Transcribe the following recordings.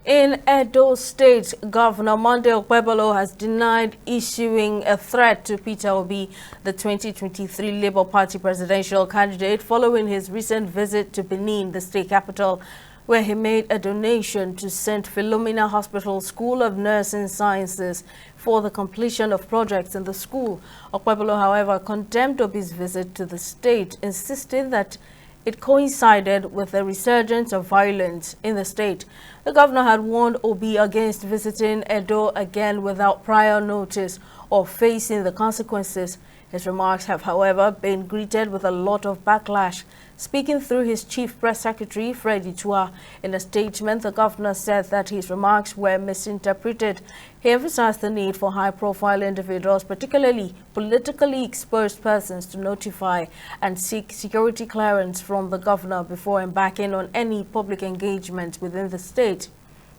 In Edo State, Governor Monday Okpebholo has denied issuing a threat to Peter Obi, the 2023 Labour Party presidential candidate, following his recent visit to Benin, the state capital, where he made a donation to St. Philomena Hospital School of Nursing Sciences for the completion of projects in the school. Okpebholo, however, condemned Obi's visit to the state, insisting that it coincided with a resurgence of violence in the state. The governor had warned Obi against visiting Edo again without prior notice or facing the consequences. His remarks have, however, been greeted with a lot of backlash. Speaking through his chief press secretary, Freddy Tua, in a statement, the governor said that his remarks were misinterpreted. He emphasized the need for high-profile individuals, particularly politically exposed persons, to notify and seek security clearance from the governor before embarking on any public engagement within the state.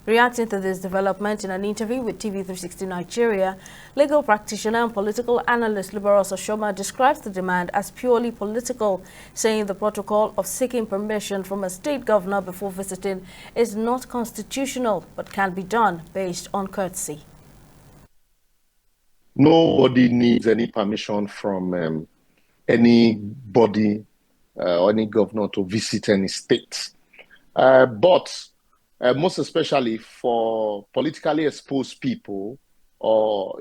Reacting to this development in an interview with TV360 Nigeria, legal practitioner and political analyst Liberos Oshoma describes the demand as purely political, saying the protocol of seeking permission from a state governor before visiting is not constitutional but can be done based on courtesy. Nobody needs any permission from anybody or any governor to visit any state. But most especially for politically exposed people, or,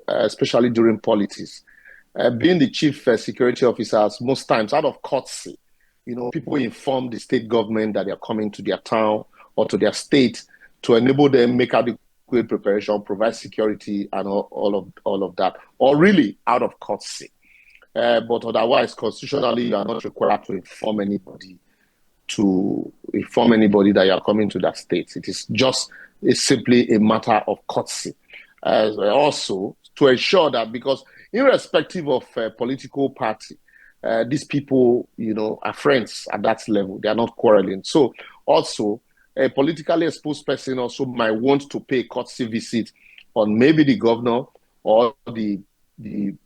especially during politics. Being the chief security officers, most times out of courtesy, people inform the state government that they're coming to their town or to their state to enable them make adequate preparation, provide security and all of that, or really out of courtesy. But otherwise, constitutionally, you are not required to inform anybody that you are coming to that state. It's simply a matter of courtesy. Also, to ensure that, because irrespective of political party, these people, are friends at that level. They are not quarreling. So also, a politically exposed person also might want to pay a courtesy visit on maybe the governor or the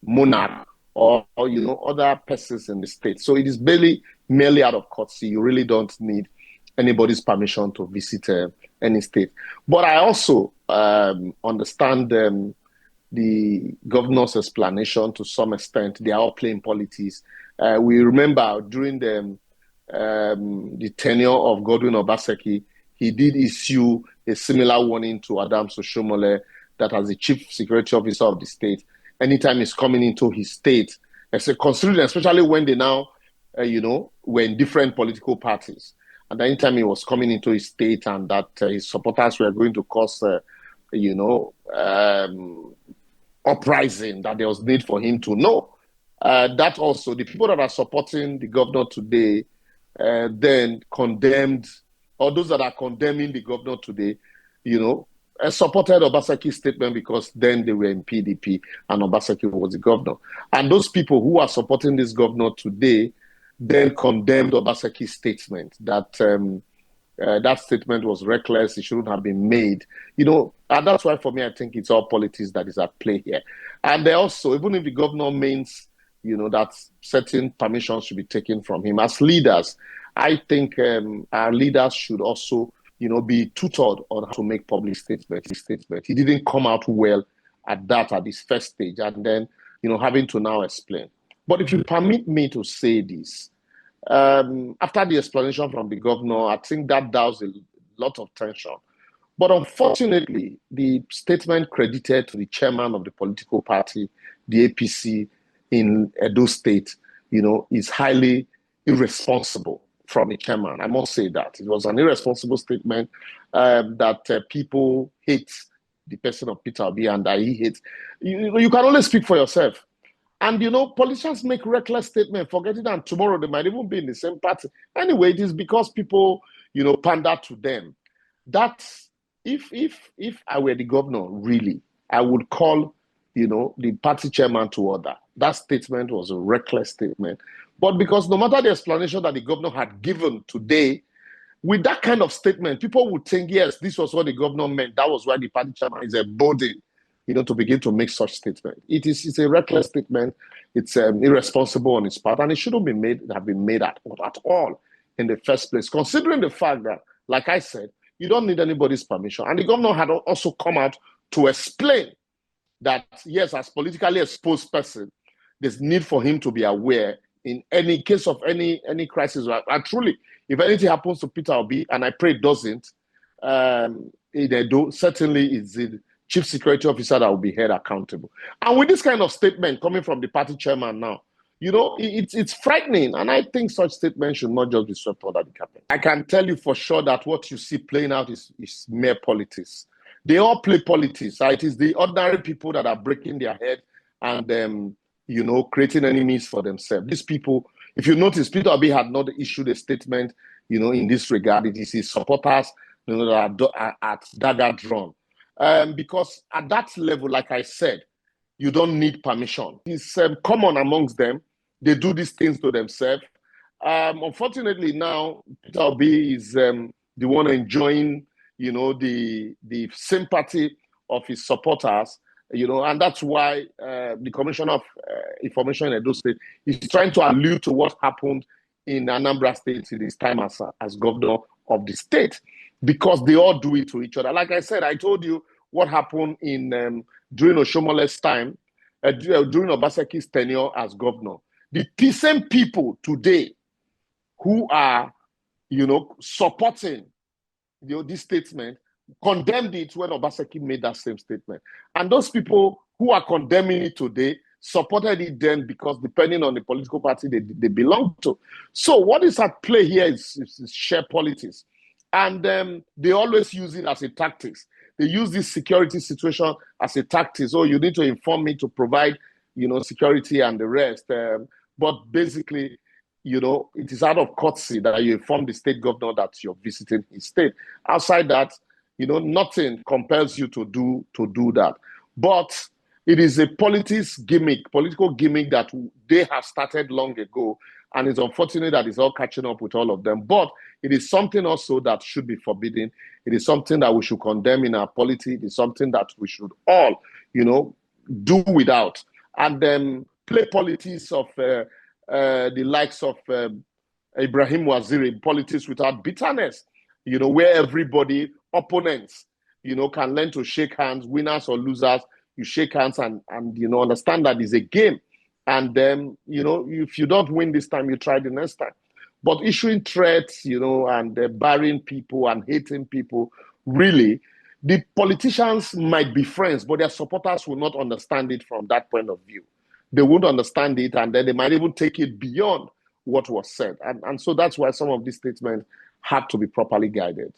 monarch or other persons in the state. So it is merely out of courtesy. You really don't need anybody's permission to visit any state. But I also understand the governor's explanation to some extent. They are all playing politics. We remember during the tenure of Godwin Obaseki, he did issue a similar warning to Adams Oshomole that as the chief security officer of the state, anytime he's coming into his state, considering especially when they now, were in different political parties, and anytime he was coming into his state and that his supporters were going to cause, uprising, that there was need for him to know. That also, the people that are supporting the governor today then condemned, or those that are condemning the governor today, supported Obaseki's statement because then they were in PDP and Obaseki was the governor. And those people who are supporting this governor today then condemned Obaseki's statement that that statement was reckless, it shouldn't have been made. And that's why for me, I think it's all politics that is at play here. And they also, even if the governor means, that certain permissions should be taken from him, as leaders, I think our leaders should also be tutored on how to make public statements. He didn't come out well at his first stage, and then, having to now explain. But if you permit me to say this, after the explanation from the governor, I think that doused a lot of tension. But unfortunately, the statement credited to the chairman of the political party, the APC in Edo State, is highly irresponsible from the chairman. I must say that. It was an irresponsible statement that people hate the person of Peter Obi and that he hates. You can only speak for yourself. And, politicians make reckless statements, forgetting that tomorrow they might even be in the same party. Anyway, it is because people, pander to them. That's, if I were the governor, really, I would call, the party chairman to order. That statement was a reckless statement. But because no matter the explanation that the governor had given today, with that kind of statement, people would think, yes, this was what the governor meant. That was why the party chairman is emboldened, to begin to make such statement. It's a reckless statement. It's irresponsible on its part, and it shouldn't have been made at all in the first place, considering the fact that, like I said, You don't need anybody's permission. And the governor had also come out to explain that, yes, as politically exposed person, there's need for him to be aware in any case of any crisis. And truly, if anything happens to Peter Obi, and I pray it doesn't, certainly it's the chief security officer that will be held accountable. And with this kind of statement coming from the party chairman now, it's frightening. And I think such statements should not just be swept under the carpet. I can tell you for sure that what you see playing out is mere politics. They all play politics. It is the ordinary people that are breaking their head and creating enemies for themselves. These people, if you notice, Peter Obi had not issued a statement, in this regard. It is his supporters, that are at dagger drawn. Because at that level, like I said, you don't need permission. It's common amongst them. They do these things to themselves. Unfortunately, now Peter Obi is the one enjoying, the sympathy of his supporters, and that's why the Commissioner of Information in Edo State is trying to allude to what happened in Anambra State in his time as governor of the state, because they all do it to each other. Like I said, I told you what happened in during Oshomole's time, during Obaseki's tenure as governor. The same people today who are, supporting this statement condemned it when Obaseki made that same statement. And those people who are condemning it today supported it then because depending on the political party they belong to. So what is at play here is sheer politics. And they always use it as a tactic. They use this security situation as a tactic. So you need to inform me to provide, security and the rest. But basically, it is out of courtesy that you inform the state governor that you're visiting his state. Outside that, nothing compels you to do that. But it is a political gimmick that they have started long ago. And it's unfortunate that it's all catching up with all of them. But it is something also that should be forbidden. It is something that we should condemn in our polity. It is something that we should all, do without. And then play politics of the likes of Ibrahim Waziri, politics without bitterness, where everybody, opponents, can learn to shake hands, winners or losers. You shake hands and understand that it's a game. And then, if you don't win this time, you try the next time. But issuing threats, and barring people and hating people, really, the politicians might be friends, but their supporters will not understand it from that point of view. They won't understand it, and then they might even take it beyond what was said. And so that's why some of these statements have to be properly guided.